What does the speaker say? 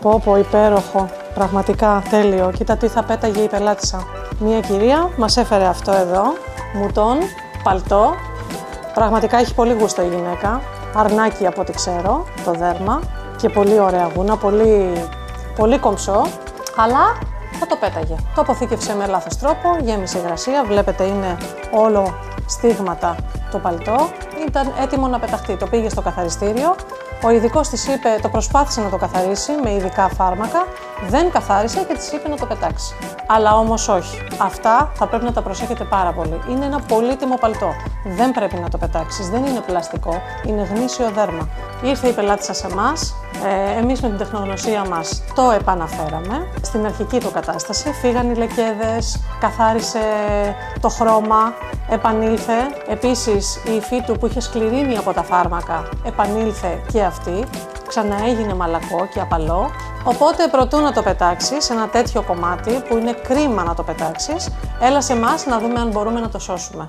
Πω, υπέροχο. Πραγματικά τέλειο. Κοίτα τι θα πέταγε η πελάτησα. Μία κυρία μας έφερε αυτό εδώ, μουτόν, παλτό. Πραγματικά έχει πολύ γούστο η γυναίκα. Αρνάκι από ό,τι ξέρω, το δέρμα. Και πολύ ωραία γούνα, πολύ κομψό. Αλλά θα το πέταγε. Το αποθήκευσε με λάθος τρόπο, γέμισε υγρασία. Βλέπετε είναι όλο στίγματα το παλτό. Ήταν έτοιμο να πεταχτεί. Το πήγε στο καθαριστήριο. Ο ειδικός της είπε, το προσπάθησε να το καθαρίσει με ειδικά φάρμακα, δεν καθάρισε και της είπε να το πετάξει. Αλλά όμως όχι. Αυτά θα πρέπει να τα προσέχετε πάρα πολύ. Είναι ένα πολύτιμο παλτό. Δεν πρέπει να το πετάξεις. Δεν είναι πλαστικό. Είναι γνήσιο δέρμα. Ήρθε η πελάτησα σε εμάς. Εμείς με την τεχνογνωσία μας το επαναφέραμε. Στην αρχική του κατάσταση φύγαν οι λεκέδες, καθάρισε το χρώμα, επανήλθε. Επίσης η υφή του που είχε σκληρύνει από τα φάρμακα επανήλθε και αυτή. Ξαναέγινε μαλακό και απαλό. Οπότε προτού να το πετάξεις σε ένα τέτοιο κομμάτι που είναι κρίμα να το πετάξεις, έλα σε εμάς να δούμε αν μπορούμε να το σώσουμε.